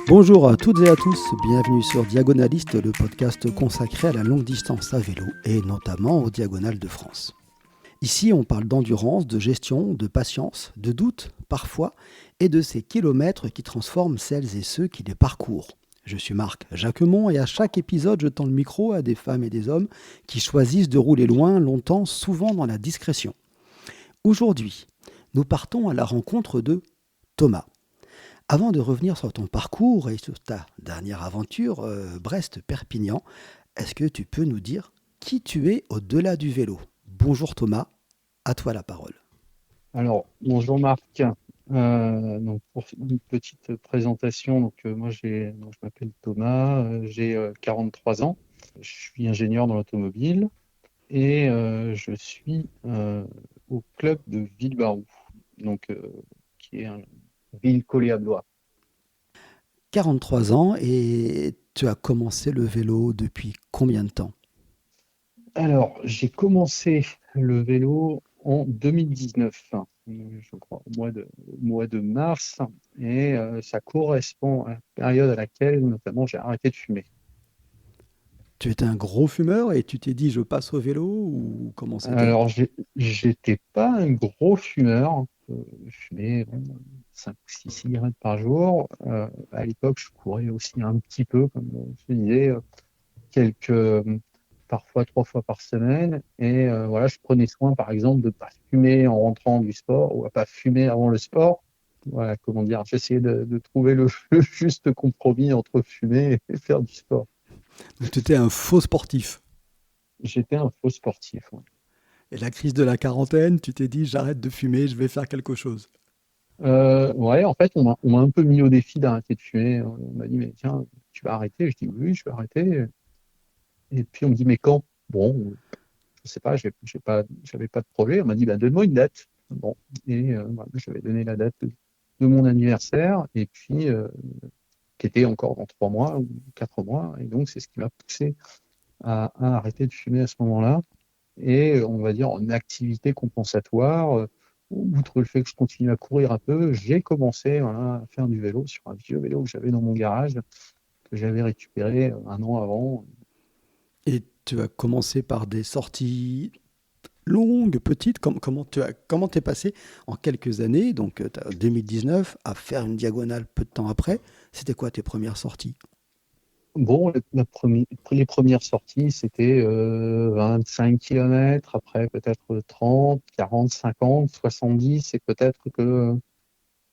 Bonjour à toutes et à tous, bienvenue sur Diagonaliste, le podcast consacré à la longue distance à vélo et notamment aux diagonales de France. Ici, on parle d'endurance, de gestion, de patience, de doute parfois et de ces kilomètres qui transforment celles et ceux qui les parcourent. Je suis Marc Jacquemont et à chaque épisode, je tends le micro à des femmes et des hommes qui choisissent de rouler loin, longtemps, souvent dans la discrétion. Aujourd'hui, nous partons à la rencontre de Thomas. Avant de revenir sur ton parcours et sur ta dernière aventure, Brest-Perpignan, est-ce que tu peux nous dire qui tu es au-delà du vélo? Bonjour Thomas, à toi la parole. Alors, bonjour Marc. Donc pour une petite présentation, je m'appelle Thomas, j'ai 43 ans, je suis ingénieur dans l'automobile et je suis au club de Villebarou, donc qui est une ville collée à Blois. 43 ans et tu as commencé le vélo depuis combien de temps? Alors, j'ai commencé le vélo en 2019, je crois, au mois de mars, et ça correspond à la période à laquelle, notamment, j'ai arrêté de fumer. Tu étais un gros fumeur et tu t'es dit je passe au vélo ou comment c'était? Alors, j'étais pas un gros fumeur, je fumais 5 ou 6 cigarettes par jour. À l'époque, je courais aussi un petit peu, comme je te disais, quelques, parfois 3 fois par semaine. Et voilà, je prenais soin, par exemple, de ne pas fumer en rentrant du sport ou à pas fumer avant le sport. Voilà, comment dire, j'essayais de trouver le juste compromis entre fumer et faire du sport. Donc tu étais un faux sportif. J'étais un faux sportif. Ouais. Et la crise de la quarantaine, tu t'es dit j'arrête de fumer, je vais faire quelque chose. Ouais, en fait, on m'a un peu mis au défi d'arrêter de fumer. On m'a dit, mais tiens, tu vas arrêter? Je dis, oui, je vais arrêter. Et puis, on me dit, mais quand? Bon, je sais pas, j'avais pas de projet. On m'a dit, bah, donne-moi une date. Bon, et voilà, j'avais donné la date de mon anniversaire, et puis, qui était encore dans 3 mois ou 4 mois. Et donc, c'est ce qui m'a poussé à arrêter de fumer à ce moment-là. Et on va dire en activité compensatoire, outre le fait que je continue à courir un peu, j'ai commencé voilà, à faire du vélo sur un vieux vélo que j'avais dans mon garage, que j'avais récupéré un an avant. Et tu as commencé par des sorties longues, petites. Comment t'es passé en quelques années, donc 2019, à faire une diagonale peu de temps après? C'était quoi tes premières sorties? Bon, les premières sorties, c'était 25 km, après peut-être 30, 40, 50, 70, et peut-être que,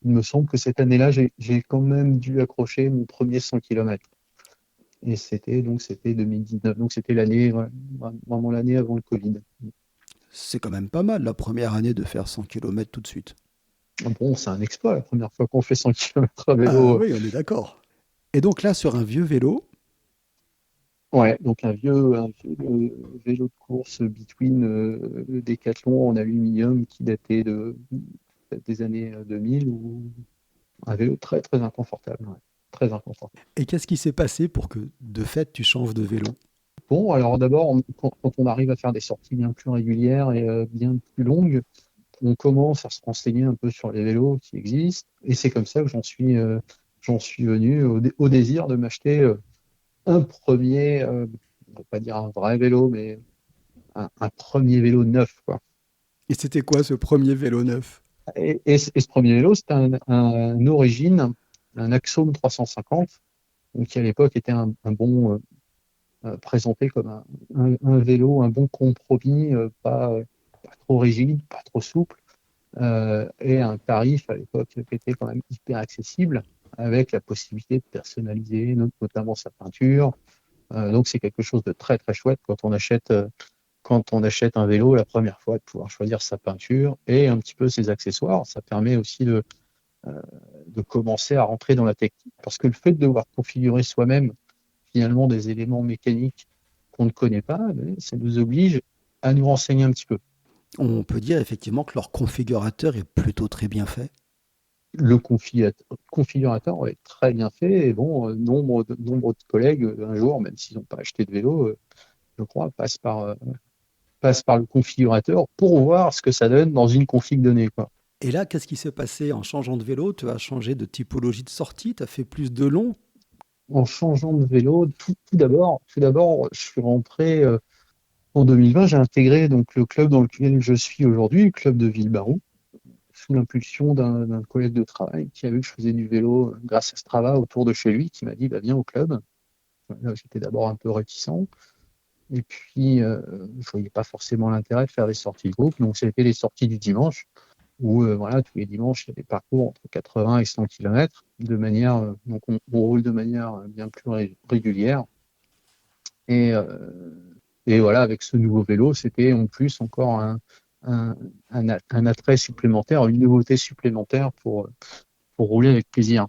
il me semble que cette année-là, j'ai quand même dû accrocher mon premier 100 km. Et c'était 2019, donc c'était l'année, ouais, vraiment l'année avant le Covid. C'est quand même pas mal la première année de faire 100 km tout de suite. Bon, c'est un exploit la première fois qu'on fait 100 km à Ah vélo. oui, on est d'accord. Et donc là, sur un vieux vélo, Ouais, donc un vieux vélo de course Between Decathlon en aluminium qui datait des années 2000, ou un vélo très très inconfortable, ouais, très inconfortable. et qu'est-ce qui s'est passé pour que de fait tu changes de vélo? Bon, alors d'abord, quand on arrive à faire des sorties bien plus régulières et bien plus longues, on commence à se renseigner un peu sur les vélos qui existent. Et c'est comme ça que j'en suis venu au désir de m'acheter un premier, on va pas dire un vrai vélo, mais un premier vélo neuf, quoi. Et c'était quoi ce premier vélo neuf? Et ce premier vélo, c'était un Origin, un Axome 350, donc qui à l'époque était un bon, présenté comme un vélo, un bon compromis, pas trop rigide, pas trop souple, et un tarif à l'époque qui était quand même hyper accessible, avec la possibilité de personnaliser notamment sa peinture. Donc c'est quelque chose de très très chouette quand on achète un vélo la première fois, de pouvoir choisir sa peinture et un petit peu ses accessoires. Ça permet aussi de commencer à rentrer dans la technique, parce que le fait de devoir configurer soi-même finalement des éléments mécaniques qu'on ne connaît pas, ça nous oblige à nous renseigner un petit peu. On peut dire effectivement que leur configurateur est plutôt très bien fait. Le configurateur est très bien fait, et bon, nombre de collègues, un jour, même s'ils n'ont pas acheté de vélo, je crois, passent par le configurateur pour voir ce que ça donne dans une config donnée, quoi. Et là, qu'est-ce qui s'est passé en changeant de vélo? Tu as changé de typologie de sortie, tu as fait plus de long. En changeant de vélo, tout d'abord, je suis rentré en 2020, j'ai intégré donc le club dans lequel je suis aujourd'hui, le club de Villebarou, sous l'impulsion d'un collègue de travail qui a vu que je faisais du vélo grâce à Strava autour de chez lui, qui m'a dit bah, viens au club. Là, j'étais d'abord un peu réticent. Et puis, je voyais pas forcément l'intérêt de faire des sorties de groupe. Donc, c'était les sorties du dimanche, où voilà, tous les dimanches, il y a des parcours entre 80 et 100 km, donc on roule de manière bien plus régulière. Et, et voilà, avec ce nouveau vélo, c'était en plus encore un attrait supplémentaire, une nouveauté supplémentaire pour rouler avec plaisir.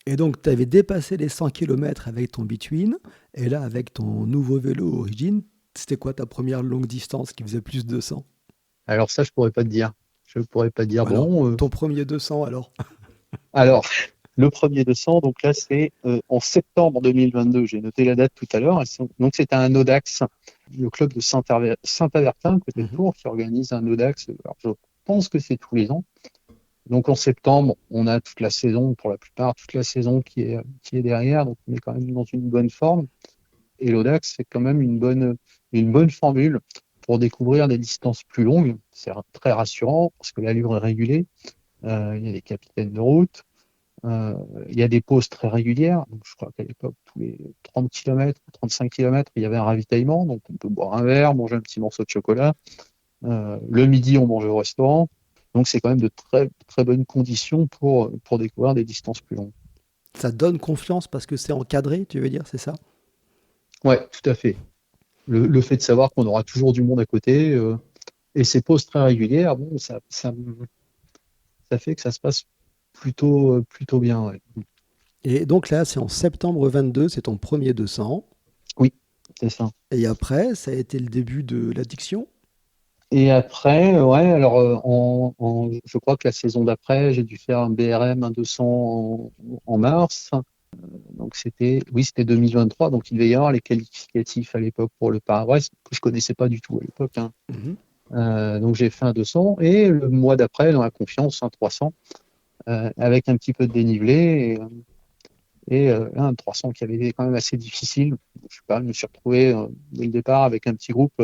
Et donc, tu avais dépassé les 100 km avec ton Between. Et là, avec ton nouveau vélo Origin, c'était quoi ta première longue distance qui faisait plus de 100? Alors ça, je pourrais pas te dire. Je pourrais pas te dire. Bah alors, Bon, ton premier 200 alors? alors, le premier 200, donc là, c'est en septembre 2022. J'ai noté la date tout à l'heure. Donc, c'était un Audax, le club de Saint-Avertin, côté de Mhm. Tours, qui organise un Audax. Alors, je pense que c'est tous les ans. Donc, en septembre, on a toute la saison, pour la plupart, toute la saison qui est derrière. Donc, on est quand même dans une bonne forme. Et l'Audax, c'est quand même une bonne formule pour découvrir des distances plus longues. C'est très rassurant parce que l'allure est régulée. Il y a des capitaines de route. Euh, il y a des pauses très régulières. Donc, je crois qu'à l'époque, tous les 30 km, 35 km, il y avait un ravitaillement. Donc, on peut boire un verre, manger un petit morceau de chocolat. Le midi, on mange au restaurant. Donc, c'est quand même de très, très bonnes conditions pour découvrir des distances plus longues. Ça donne confiance parce que c'est encadré, tu veux dire, c'est ça? Ouais, tout à fait. Le fait de savoir qu'on aura toujours du monde à côté et ces pauses très régulières, bon, ça fait que ça se passe plutôt bien. Ouais. Et donc là, c'est en septembre 22, c'est ton premier 200. Oui, c'est ça. Et après, ça a été le début de l'addiction. Et après, ouais, alors je crois que la saison d'après, j'ai dû faire un BRM, un 200 en mars. Donc c'était 2023, donc il devait y avoir les qualificatifs à l'époque pour le Parabrest que je connaissais pas du tout à l'époque, hein. Mhm. Donc j'ai fait un 200 et le mois d'après, dans la confiance, un 300 avec un petit peu de dénivelé et un 300 qui avait été quand même assez difficile. Je sais pas, je me suis retrouvé dès le départ avec un petit groupe,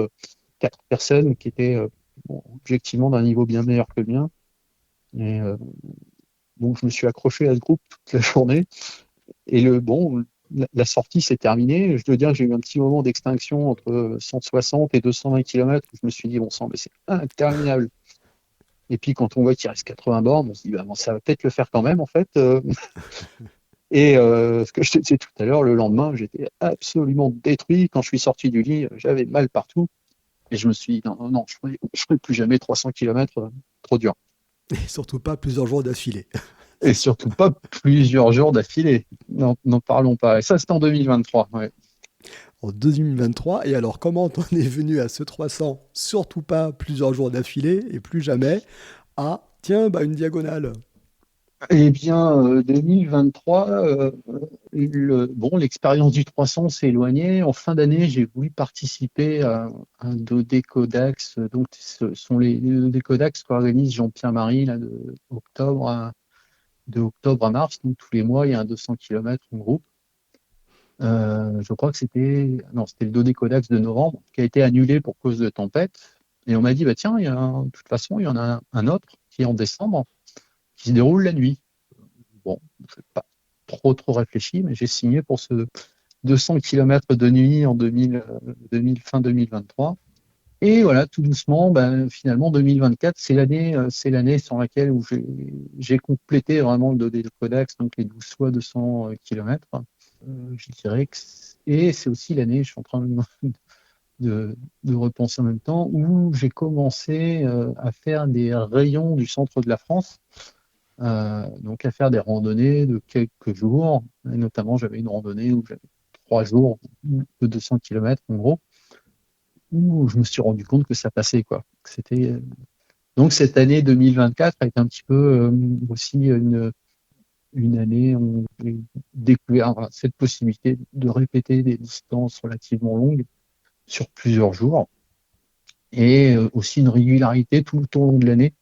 4 personnes qui étaient bon, objectivement d'un niveau bien meilleur que le mien. Et donc je me suis accroché à ce groupe toute la journée. Et la sortie s'est terminée. Je dois dire que j'ai eu un petit moment d'extinction entre 160 et 220 km. Je me suis dit, bon sang, mais c'est interminable. Et puis quand on voit qu'il reste 80 bornes, on se dit, bah, bon, ça va peut-être le faire quand même en fait. Et ce que je te disais tout à l'heure, le lendemain, j'étais absolument détruit. Quand je suis sorti du lit, j'avais mal partout. Et je me suis dit, non, non, non, je ferai plus jamais 300 km, trop dur. Et surtout pas plusieurs jours d'affilée. Et surtout pas plusieurs jours d'affilée. Non, n'en parlons pas. Et ça, c'était en 2023. Ouais. En 2023. Et alors, comment t'en es venu à ce 300? Surtout pas plusieurs jours d'affilée et plus jamais à, tiens, bah, une diagonale. Eh bien, 2023, l'expérience du 300 s'est éloignée. En fin d'année, j'ai voulu participer à un Dodécodax. Donc, ce sont les Dodécodax qu'organise Jean-Pierre Marie là, de octobre à mars. Donc, tous les mois, il y a un 200 km en groupe. Je crois que c'était le Dodécodax de novembre qui a été annulé pour cause de tempête. Et on m'a dit, bah, tiens, de toute façon, il y en a un autre qui est en décembre, qui se déroule la nuit. Bon, je n'ai pas trop réfléchi, mais j'ai signé pour ce 200 km de nuit en fin 2023. Et voilà, tout doucement, ben, finalement, 2024, c'est l'année sur laquelle où j'ai complété vraiment le Dodécodax, donc les 12 fois 200 km. Je dirais et c'est aussi l'année, je suis en train de repenser en même temps, où j'ai commencé à faire des rayons du centre de la France, donc à faire des randonnées de quelques jours. Et notamment, j'avais une randonnée où j'avais 3 jours de 200 km en gros, où je me suis rendu compte que ça passait, quoi. Donc cette année 2024 a été un petit peu aussi une année où j'ai découvert cette possibilité de répéter des distances relativement longues sur plusieurs jours et aussi une régularité tout au long de l'année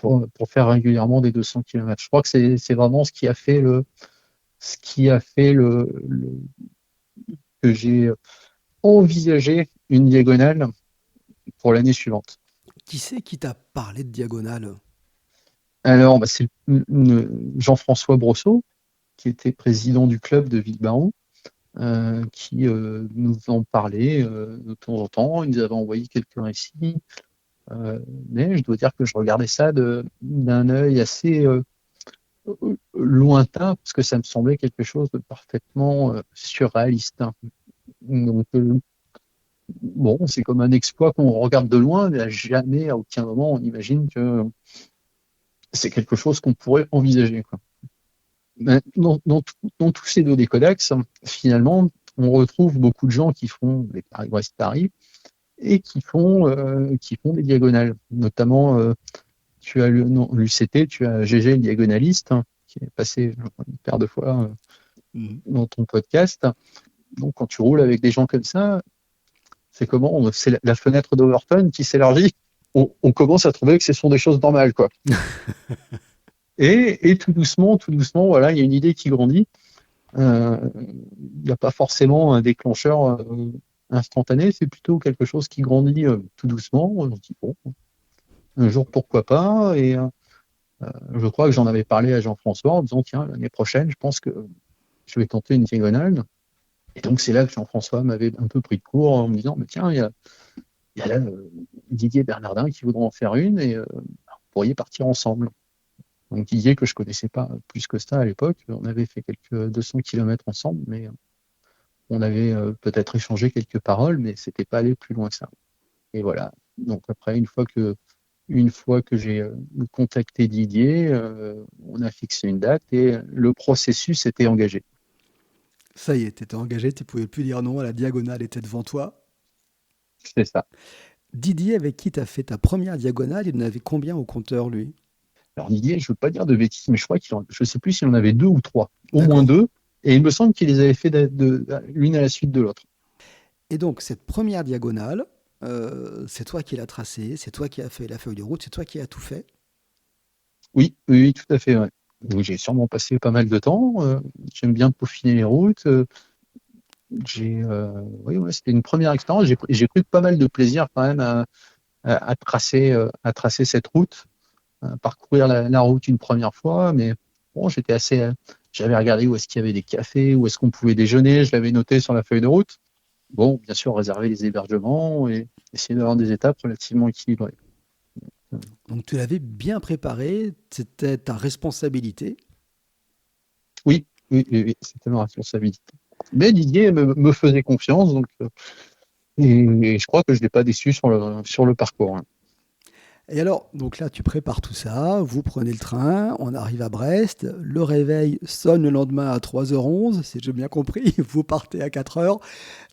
pour faire régulièrement des 200 km. Je crois que c'est vraiment ce qui a fait que j'ai envisagé une diagonale pour l'année suivante. Qui c'est qui t'a parlé de diagonale? Alors, bah, c'est Jean-François Brosseau, qui était président du club de Villebaron, qui nous en parlait de temps en temps. Il nous avait envoyé quelques récits, mais je dois dire que je regardais ça d'un œil assez lointain, parce que ça me semblait quelque chose de parfaitement surréaliste, hein. Donc, bon, c'est comme un exploit qu'on regarde de loin, mais jamais, à aucun moment, on imagine que c'est quelque chose qu'on pourrait envisager, quoi. Dans tous ces données codex, finalement, on retrouve beaucoup de gens qui font des Paris-Brest-Paris et qui font des diagonales. Notamment, tu as l'UCT, tu as GG le diagonaliste, hein, qui est passé une paire de fois dans ton podcast. Donc, quand tu roules avec des gens comme ça, c'est comment? C'est la fenêtre d'Overton qui s'élargit. On commence à trouver que ce sont des choses normales, quoi. Et tout doucement, voilà, il y a une idée qui grandit. Il n'y a pas forcément un déclencheur instantané, c'est plutôt quelque chose qui grandit tout doucement. On se dit, bon, un jour, pourquoi pas? Et je crois que j'en avais parlé à Jean-François en disant, tiens, l'année prochaine, je pense que je vais tenter une diagonale. Et donc, c'est là que Jean-François m'avait un peu pris de court en me disant, mais tiens, il y a là Didier Bernardin qui voudra en faire une et vous pourriez partir ensemble. Donc Didier, que je connaissais pas plus que ça à l'époque, on avait fait quelques 200 km ensemble, mais on avait peut-être échangé quelques paroles, mais c'était pas allé plus loin que ça. Et voilà. Donc après, une fois que j'ai contacté Didier, on a fixé une date et le processus était engagé. Ça y est, t'étais engagé, tu pouvais plus dire non, la diagonale était devant toi. C'est ça. Didier, avec qui t'as fait ta première diagonale, il en avait combien au compteur, lui? Alors Didier, je veux pas dire de bêtises, mais je crois je sais plus s'il en avait deux ou trois, au moins D'accord. deux, et il me semble qu'il les avait fait l'une à la suite de l'autre. Et donc, cette première diagonale, c'est toi qui l'as tracée, c'est toi qui as fait la feuille de route, c'est toi qui as tout fait. Oui, oui, oui, tout à fait. Ouais. Donc, j'ai sûrement passé pas mal de temps. J'aime bien peaufiner les routes. Oui, ouais, c'était une première expérience. J'ai pris pas mal de plaisir quand même à tracer cette route, à parcourir la route une première fois. Mais bon, j'avais regardé où est-ce qu'il y avait des cafés, où est-ce qu'on pouvait déjeuner. Je l'avais noté sur la feuille de route. Bon, bien sûr, réserver les hébergements et essayer d'avoir des étapes relativement équilibrées. Donc, tu l'avais bien préparé, c'était ta responsabilité. Oui, oui, oui, oui, c'était ma responsabilité. Mais Didier me faisait confiance, donc et je crois que je ne l'ai pas déçu sur le parcours, hein. Et alors, donc là, tu prépares tout ça, vous prenez le train, on arrive à Brest, le réveil sonne le lendemain à 3h11, si j'ai bien compris, vous partez à 4h.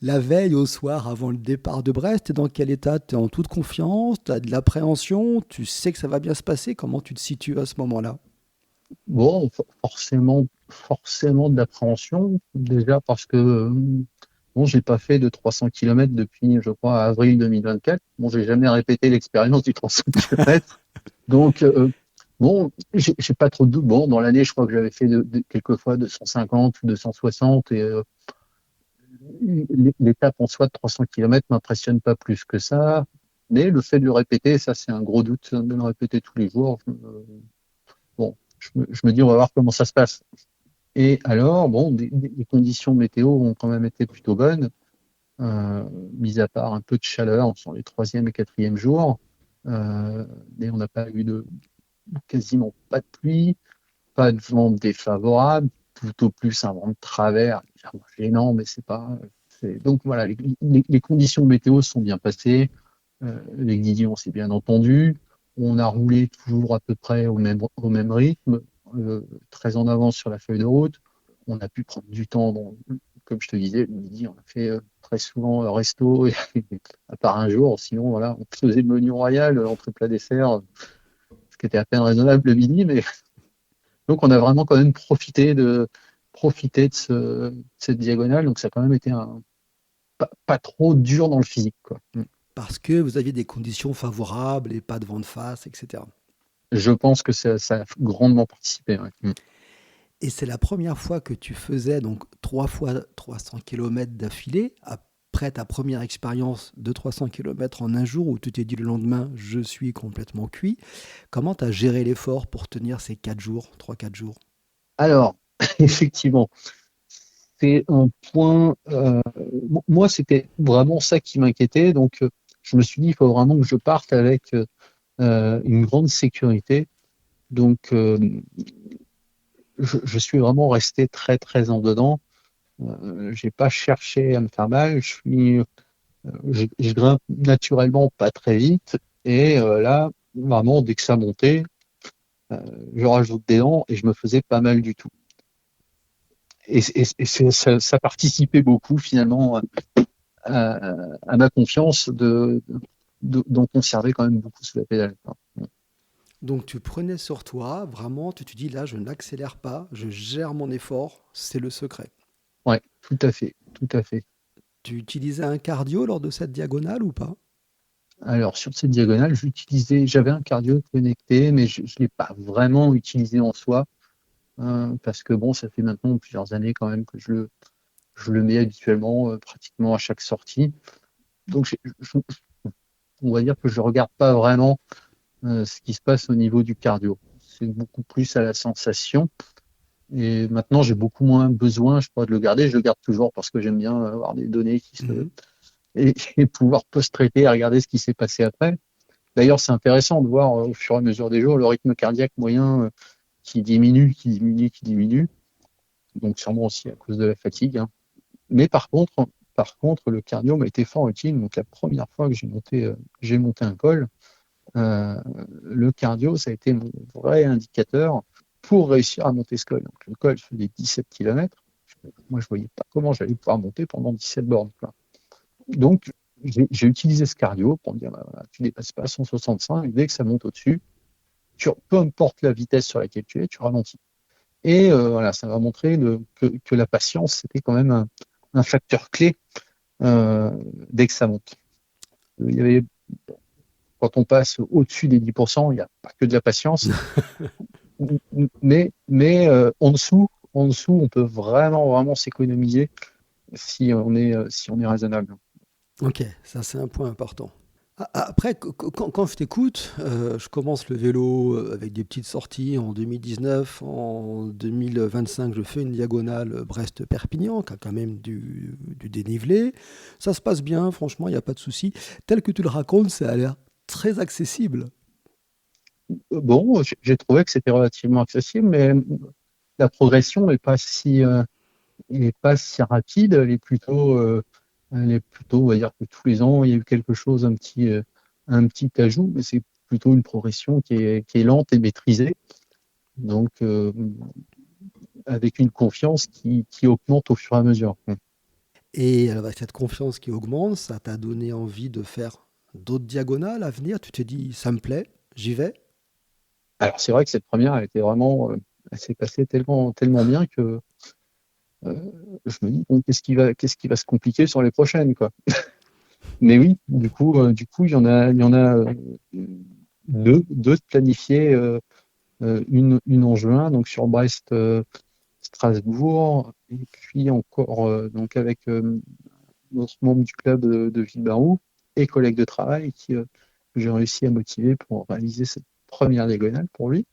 La veille au soir, avant le départ de Brest, t'es dans quel état? T'es en toute confiance, t'as de l'appréhension, tu sais que ça va bien se passer, comment tu te situes à ce moment-là? Bon, forcément de l'appréhension, déjà parce que bon, j'ai pas fait de 300 km depuis, je crois, avril 2024. Bon, j'ai jamais répété l'expérience du 300 km. Donc, bon, j'ai pas trop de doute. Bon, dans l'année, je crois que j'avais fait quelques fois 250 ou 260 et l'étape en soi de 300 km m'impressionne pas plus que ça. Mais le fait de le répéter, ça, c'est un gros doute, de le répéter tous les jours. Bon, je me dis, on va voir comment ça se passe. Et alors, bon, les conditions météo ont quand même été plutôt bonnes, mis à part un peu de chaleur sur les troisième et quatrième jours. Mais on n'a pas eu quasiment pas de pluie, pas de vent défavorable, tout au plus un vent de travers, légèrement gênant, mais c'est pas. Donc voilà, les conditions météo sont bien passées. Les Didier, on s'est bien entendu. On a roulé toujours à peu près au même rythme, très en avance sur la feuille de route. On a pu prendre du temps. Comme je te disais, le midi, on a fait très souvent resto, à part un jour. Sinon, voilà, on faisait le menu royal, entrée plat dessert, ce qui était à peine raisonnable le midi. Mais donc, on a vraiment quand même profité de cette diagonale. Donc, ça a quand même été pas trop dur dans le physique, quoi. Parce que vous aviez des conditions favorables et pas de vent de face, etc. Je pense que ça a grandement participé. Ouais. Et c'est la première fois que tu faisais donc 3 fois 300 km d'affilée, après ta première expérience de 300 km en un jour où tu t'es dit le lendemain, je suis complètement cuit. Comment tu as géré l'effort pour tenir ces 4 jours, 3-4 jours? Alors, effectivement, c'est un point. Moi, c'était vraiment ça qui m'inquiétait. Donc, je me suis dit, il faut vraiment que je parte avec une grande sécurité. Donc, je suis vraiment resté très, très en dedans. J'ai pas cherché à me faire mal. Je grimpe naturellement pas très vite. Et là, vraiment, dès que ça montait, euh, je rajoute des dents et je me faisais pas mal du tout. Ça participait beaucoup finalement à ma confiance d'en conserver quand même beaucoup sous la pédale. Donc tu prenais sur toi, vraiment, tu te dis là, je n'accélère pas, je gère mon effort, c'est le secret. Ouais, tout à fait, tout à fait. Tu utilisais un cardio lors de cette diagonale ou pas? Alors sur cette diagonale, j'avais un cardio connecté, mais je ne l'ai pas vraiment utilisé en soi, parce que bon, ça fait maintenant plusieurs années quand même que je le mets habituellement, pratiquement à chaque sortie. Donc on va dire que je regarde pas vraiment ce qui se passe au niveau du cardio. C'est beaucoup plus à la sensation. Et maintenant, j'ai beaucoup moins besoin, je crois, de le garder. Je le garde toujours parce que j'aime bien avoir des données Mhm. et pouvoir post-traiter et regarder ce qui s'est passé après. D'ailleurs, c'est intéressant de voir au fur et à mesure des jours le rythme cardiaque moyen qui diminue, qui diminue, qui diminue. Donc, sûrement aussi à cause de la fatigue, hein. Mais par contre, le cardio m'a été fort utile. Donc, la première fois que j'ai monté un col, euh, le cardio, ça a été mon vrai indicateur pour réussir à monter ce col. Donc, le col faisait 17 km. Moi, je ne voyais pas comment j'allais pouvoir monter pendant 17 bornes, quoi. Donc, j'ai utilisé ce cardio pour me dire, bah, voilà, tu ne dépasses pas 165, dès que ça monte au-dessus, peu importe la vitesse sur laquelle tu es, tu ralentis. Et voilà, ça m'a montré que la patience, c'était quand même un facteur clé euh, dès que ça monte. Il y avait, quand on passe au-dessus des 10%, il n'y a pas que de la patience, mais en dessous, on peut vraiment, vraiment s'économiser si on est raisonnable. Ok, ça c'est un point important. Après, quand je t'écoute, je commence le vélo avec des petites sorties en 2019. En 2025, je fais une diagonale Brest-Perpignan, qui a quand même du dénivelé. Ça se passe bien, franchement, il n'y a pas de souci. Tel que tu le racontes, ça a l'air très accessible. Bon, j'ai trouvé que c'était relativement accessible, mais la progression n'est pas si rapide. Elle est plutôt, on va dire que tous les ans, il y a eu quelque chose, un petit ajout, mais c'est plutôt une progression qui est lente et maîtrisée. Donc, avec une confiance qui augmente au fur et à mesure. Et avec cette confiance qui augmente, ça t'a donné envie de faire d'autres diagonales à venir. Tu t'es dit, ça me plaît, j'y vais. Alors, c'est vrai que cette première, elle s'est passée tellement, tellement bien que je me dis, bon, qu'est-ce qui va se compliquer sur les prochaines, quoi. Mais oui, du coup, il y en a deux de planifiées, une en juin, donc sur Brest, Strasbourg, et puis encore donc avec notre membre du club de Villebarou et collègue de travail que j'ai réussi à motiver pour réaliser cette première diagonale pour lui.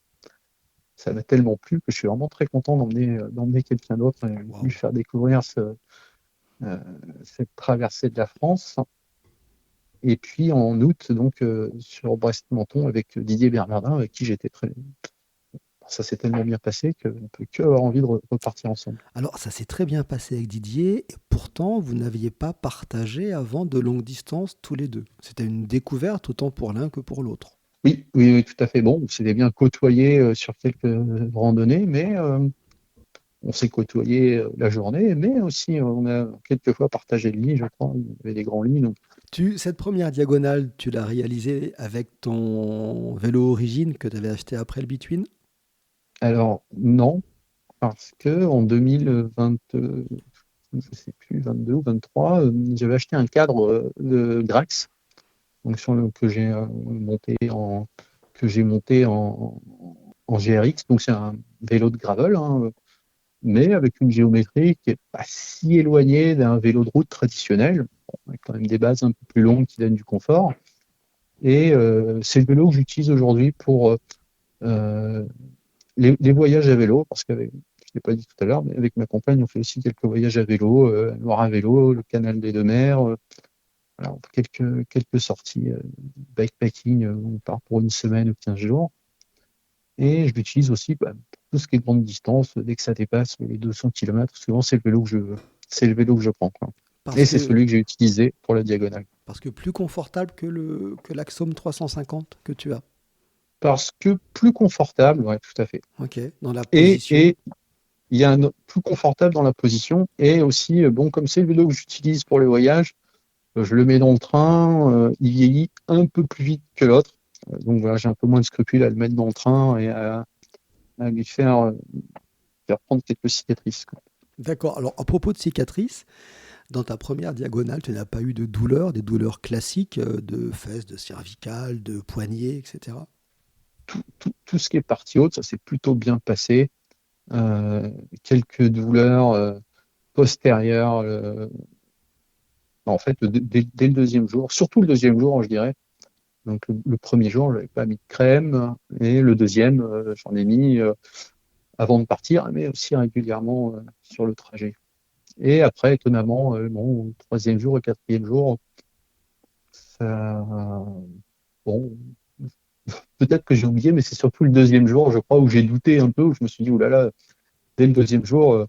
Ça m'a tellement plu que je suis vraiment très content d'emmener quelqu'un d'autre et lui Waouh. faire découvrir euh, cette traversée de la France. Et puis en août, donc sur Brest-Menton avec Didier Bernardin, avec qui j'étais très. Ça s'est tellement bien passé qu'on ne peut que avoir envie de repartir ensemble. Alors, ça s'est très bien passé avec Didier, et pourtant, vous n'aviez pas partagé avant de longues distances tous les deux. C'était une découverte autant pour l'un que pour l'autre. Oui, oui, oui, tout à fait. Bon, on s'était bien côtoyé sur quelques randonnées, mais on s'est côtoyé la journée, mais aussi on a quelquefois partagé le lit, je crois. Il y avait des grands lits. Donc. Cette première diagonale, tu l'as réalisée avec ton vélo origine que tu avais acheté après le Between. Alors, non, parce que en 2020, je sais plus, 22 ou 23, j'avais acheté un cadre de Grax, donc que j'ai monté en que j'ai monté en GRX. Donc c'est un vélo de gravel, hein, mais avec une géométrie qui est pas si éloignée d'un vélo de route traditionnel, bon, avec quand même des bases un peu plus longues qui donnent du confort. Et c'est le vélo que j'utilise aujourd'hui pour les voyages à vélo, parce qu'avec, je ne l'ai pas dit tout à l'heure, mais avec ma compagne, on fait aussi quelques voyages à vélo, Loire à vélo, le canal des Deux Mers, voilà, on fait quelques sorties bikepacking, on part pour une semaine ou 15 jours. Et je l'utilise aussi pour tout ce qui est grande distance, dès que ça dépasse les 200 km, souvent c'est le vélo que je prends, quoi. Parce Et c'est que, celui que j'ai utilisé pour la diagonale. parce que plus confortable que l'Axome 350 que tu as. Parce que plus confortable, ouais, tout à fait. Ok, dans la Et, position. et il y a plus confortable dans la position. Et aussi, bon, comme c'est le vélo que j'utilise pour les voyages, je le mets dans le train, il vieillit un peu plus vite que l'autre. Donc voilà, j'ai un peu moins de scrupules à le mettre dans le train et à lui faire prendre quelques cicatrices, quoi. D'accord. Alors, à propos de cicatrices, dans ta première diagonale, tu n'as pas eu de douleurs, des douleurs classiques de fesses, de cervicales, de poignets, etc. Tout ce qui est partie haute, ça s'est plutôt bien passé. Quelques douleurs postérieures, en fait, dès le deuxième jour, surtout le deuxième jour, je dirais. Donc le premier jour, je n'avais pas mis de crème, et le deuxième, j'en ai mis avant de partir, mais aussi régulièrement sur le trajet. Et après, étonnamment, bon, le troisième jour et quatrième jour, ça, bon, peut-être que j'ai oublié, mais c'est surtout le deuxième jour, je crois, où j'ai douté un peu, où je me suis dit, oulala, dès le deuxième jour,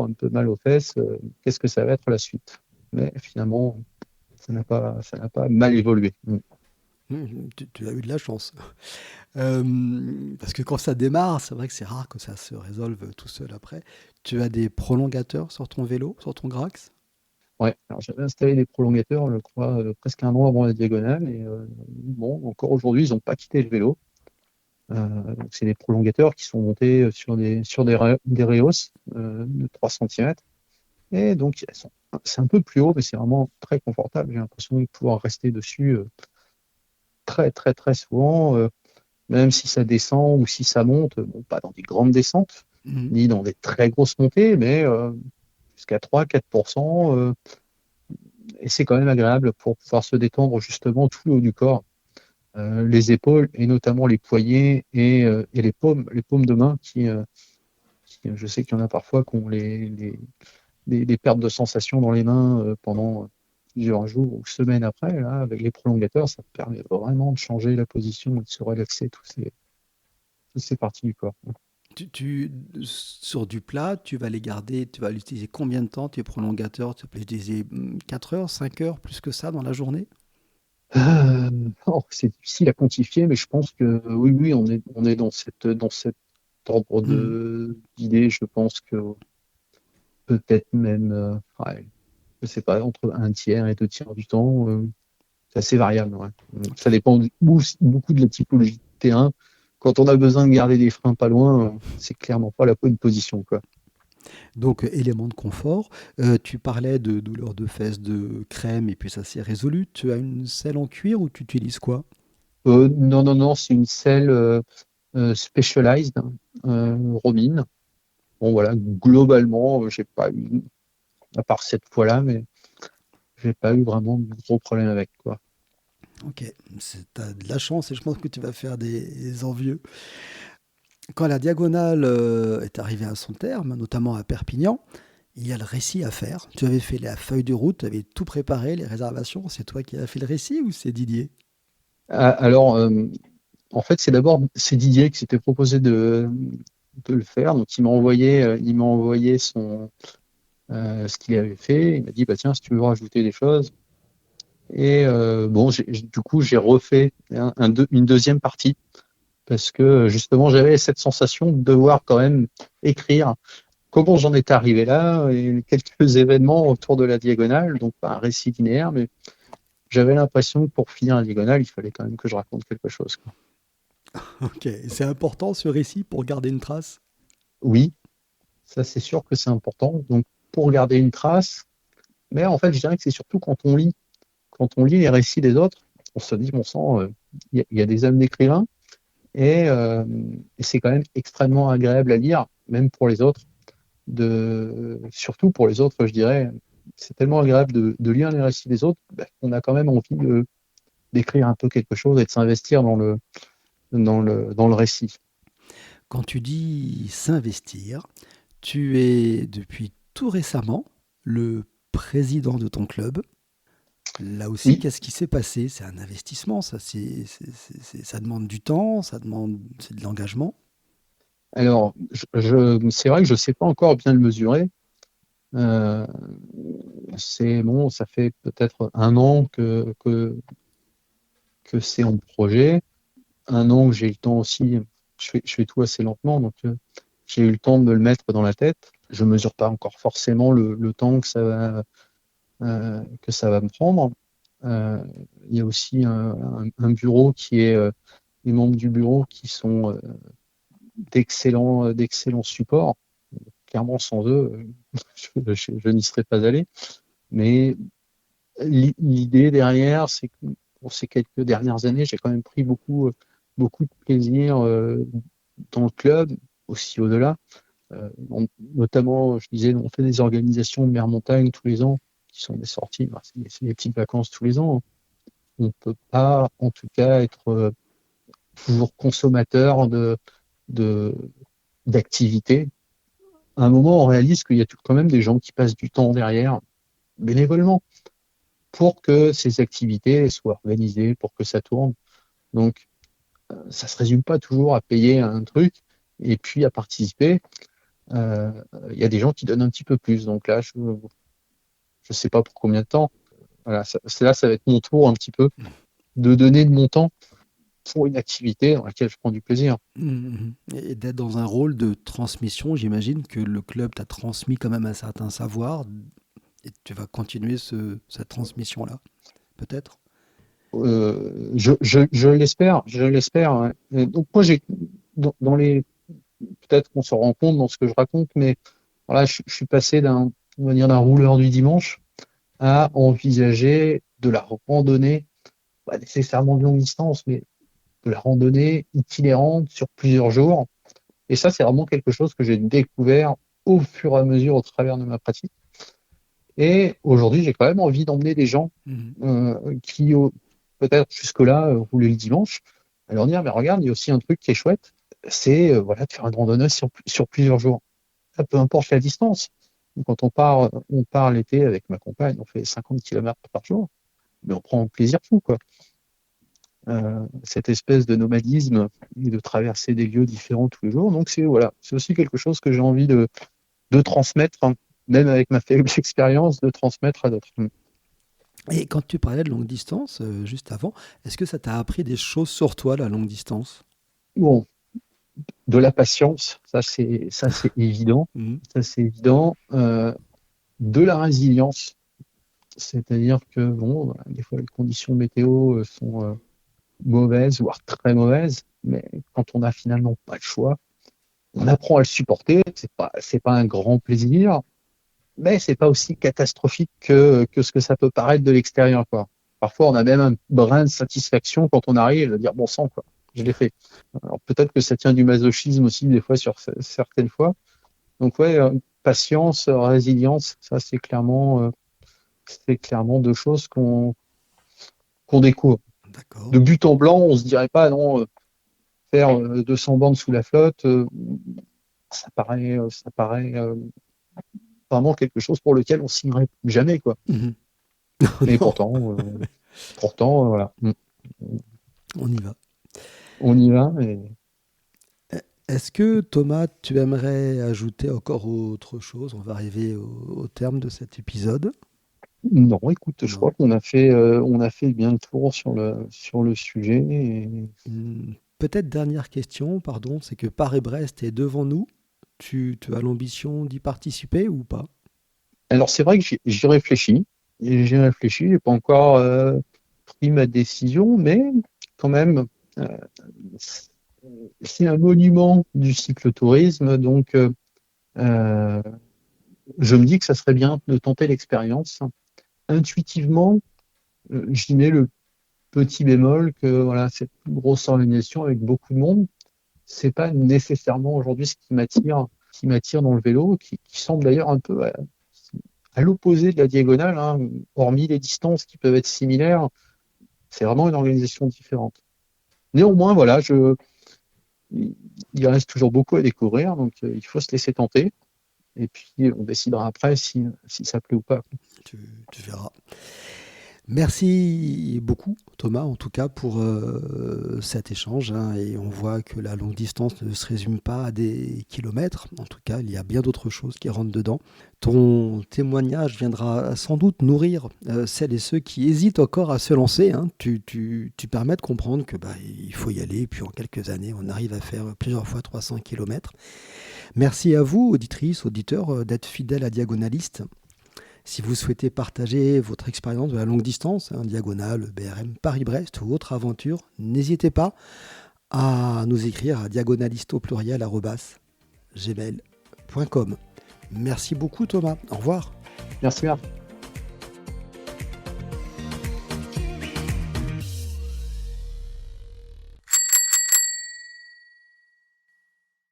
un peu mal aux fesses, qu'est-ce que ça va être la suite? Mais finalement, ça n'a pas mal évolué. Tu as eu de la chance. Parce que quand ça démarre, c'est vrai que c'est rare que ça se résolve tout seul après. Tu as des prolongateurs sur ton vélo, sur ton Grax? Ouais, alors j'avais installé des prolongateurs, je crois, presque un an avant la diagonale, et bon, encore aujourd'hui, ils n'ont pas quitté le vélo. Donc c'est des prolongateurs qui sont montés des Reos de 3 cm. Et donc, c'est un peu plus haut, mais c'est vraiment très confortable. J'ai l'impression de pouvoir rester dessus très, très, très souvent, même si ça descend ou si ça monte, bon, pas dans des grandes descentes, Mhm. ni dans des très grosses montées, mais jusqu'à 3-4%. Et c'est quand même agréable pour pouvoir se détendre justement tout le haut du corps, les épaules et notamment les poignets et les paumes de main je sais qu'il y en a parfois qui ont des pertes de sensations dans les mains pendant plusieurs jours ou semaines après. Là, avec les prolongateurs, ça permet vraiment de changer la position et de se relaxer toutes ces parties du corps. Sur du plat, tu vas les garder, tu vas l'utiliser combien de temps, tes prolongateurs? Tu peux les utiliser 4 heures, 5 heures, plus que ça dans la journée? C'est difficile à quantifier, mais je pense que oui, oui, on est dans cet ordre Mhm. d'idées. Je pense que peut-être même, ouais, je sais pas, entre un tiers et deux tiers du temps. C'est assez variable, ouais. Ça Ok. dépend beaucoup de la typologie de terrain. Quand on a besoin de garder des freins pas loin, c'est clairement pas la bonne position, quoi. Donc, élément de confort. Tu parlais de douleur de fesses, de crème, et puis ça s'est résolu. Tu as une selle en cuir ou tu utilises quoi? Non, non, non, c'est une selle Specialized, Romine. Bon, voilà, globalement, j'ai pas eu, à part cette fois-là, mais j'ai pas eu vraiment de gros problèmes avec, quoi. Ok, t'as de la chance et je pense que tu vas faire des envieux. Quand la diagonale est arrivée à son terme, notamment à Perpignan, il y a le récit à faire. Tu avais fait la feuille de route, tu avais tout préparé, les réservations. C'est toi qui as fait le récit ou c'est Didier? Alors, en fait, c'est Didier qui s'était proposé de le faire. Donc, il m'a envoyé ce qu'il avait fait. Il m'a dit, bah, tiens, si tu veux rajouter des choses. Et bon, du coup, j'ai refait une deuxième partie parce que justement, j'avais cette sensation de devoir quand même écrire comment j'en étais arrivé là et quelques événements autour de la diagonale. Donc, pas un récit linéaire, mais j'avais l'impression que pour finir la diagonale, il fallait quand même que je raconte quelque chose, quoi. Ok, c'est important ce récit pour garder une trace. Oui, ça, c'est sûr que c'est important. Donc, pour garder une trace, mais en fait, je dirais que c'est surtout quand on lit les récits des autres, on se dit, bon sang, il y a des âmes d'écrivains et c'est quand même extrêmement agréable à lire, même pour les autres, surtout pour les autres, je dirais. C'est tellement agréable de lire les récits des autres qu'on a quand même envie d'écrire un peu quelque chose et de s'investir dans le récit. Quand tu dis s'investir, tu es depuis tout récemment le président de ton club. Là aussi, Oui, qu'est-ce qui s'est passé? C'est un investissement, ça, ça demande du temps, c'est de l'engagement. alors, c'est vrai que je ne sais pas encore bien le mesurer. Euh, c'est bon, ça fait peut-être un an que c'est en projet, un an que j'ai eu le temps aussi, je fais tout assez lentement, donc j'ai eu le temps de me le mettre dans la tête. Je ne mesure pas encore forcément le temps que ça va me prendre. Euh, il y a aussi un bureau les membres du bureau qui sont d'excellents supports. Clairement, sans eux, je n'y serais pas allé. Mais l'idée derrière, c'est que pour ces quelques dernières années, j'ai quand même pris beaucoup de plaisir dans le club, aussi au-delà. Notamment, je disais, on fait des organisations de mer montagne tous les ans, qui sont des sorties, c'est des petites vacances tous les ans. On ne peut pas, en tout cas, être toujours consommateur de, d'activités. À un moment, on réalise qu'il y a quand même des gens qui passent du temps derrière, bénévolement, pour que ces activités soient organisées, pour que ça tourne. Donc, ça ne se résume pas toujours à payer un truc et puis à participer. Euh, Il y a des gens qui donnent un petit peu plus. Donc là, je ne sais pas pour combien de temps. Voilà, ça va être mon tour un petit peu de donner de mon temps pour une activité dans laquelle je prends du plaisir. Mhm. Et d'être dans un rôle de transmission, j'imagine que le club t'a transmis quand même un certain savoir et tu vas continuer cette transmission-là, peut-être. Je l'espère, je l'espère. Ouais. Et donc moi, dans les, peut-être qu'on se rend compte dans ce que je raconte, mais voilà, je suis passé on va dire, d'un rouleur du dimanche à envisager de la randonnée, pas nécessairement de longue distance, mais de la randonnée itinérante sur plusieurs jours. Et ça, c'est vraiment quelque chose que j'ai découvert au fur et à mesure au travers de ma pratique. Et aujourd'hui, j'ai quand même envie d'emmener des gens Mhm. qui, peut-être jusque-là, roulaient le dimanche, à leur dire, mais regarde, il y a aussi un truc qui est chouette, c'est voilà, de faire une randonnée sur plusieurs jours. Ça, peu importe la distance. Quand on part l'été avec ma compagne, on fait 50 km par jour, mais on prend un plaisir fou, quoi. Cette espèce de nomadisme et de traverser des lieux différents tous les jours. Donc c'est aussi quelque chose que j'ai envie de transmettre, hein, même avec ma faible expérience, de transmettre à d'autres. Et quand tu parlais de longue distance, juste avant, est-ce que ça t'a appris des choses sur toi, la longue distance? Bon, de la patience, ça c'est évident, Mhm. ça c'est évident. De la résilience, c'est-à-dire que bon, voilà, des fois les conditions météo sont mauvaises, voire très mauvaises, mais quand on n'a finalement pas le choix, on apprend à le supporter. C'est pas un grand plaisir, mais c'est pas aussi catastrophique que ce que ça peut paraître de l'extérieur, quoi. Parfois, on a même un brin de satisfaction quand on arrive à dire bon sang, quoi, je l'ai fait. Alors peut-être que ça tient du masochisme aussi des fois sur certaines fois. Donc ouais, patience, résilience, ça c'est clairement deux choses qu'on découvre. D'accord. De but en blanc, on se dirait pas non, faire 200 bandes sous la flotte, ça paraît vraiment quelque chose pour lequel on signerait jamais, quoi. Mhm. Mais Non, pourtant, voilà. on y va. On y va. Est-ce que Thomas, tu aimerais ajouter encore autre chose? On va arriver au terme de cet épisode. Non, écoute, je Non. crois qu'on a fait bien le tour sur le sujet. Peut-être dernière question, pardon, c'est que Paris-Brest est devant nous. Tu as l'ambition d'y participer ou pas? Alors, c'est vrai que j'y réfléchis. Et j'y réfléchis. J'ai pas encore pris ma décision, mais quand même, euh, c'est un monument du cyclotourisme, donc euh, je me dis que ça serait bien de tenter l'expérience. Intuitivement, j'y mets Petit bémol que voilà, cette grosse organisation avec beaucoup de monde, c'est pas nécessairement aujourd'hui ce qui m'attire dans le vélo, qui semble d'ailleurs un peu à l'opposé de la diagonale, hein, hormis les distances qui peuvent être similaires, c'est vraiment une organisation différente. Néanmoins, voilà, il reste toujours beaucoup à découvrir, donc il faut se laisser tenter. Et puis, on décidera après si ça plaît ou pas. Tu verras. Merci beaucoup Thomas en tout cas pour cet échange, hein, et on voit que la longue distance ne se résume pas à des kilomètres, en tout cas il y a bien d'autres choses qui rentrent dedans. Ton témoignage viendra sans doute nourrir celles et ceux qui hésitent encore à se lancer, hein. Tu permets de comprendre que il faut y aller, puis en quelques années on arrive à faire plusieurs fois 300 kilomètres. Merci à vous auditrices, auditeurs, d'être fidèles à Diagonaliste. Si vous souhaitez partager votre expérience de la longue distance, diagonale, BRM, Paris-Brest ou autre aventure, n'hésitez pas à nous écrire à diagonalisteaupluriel@gmail.com. Merci beaucoup Thomas, au revoir. Merci Marc.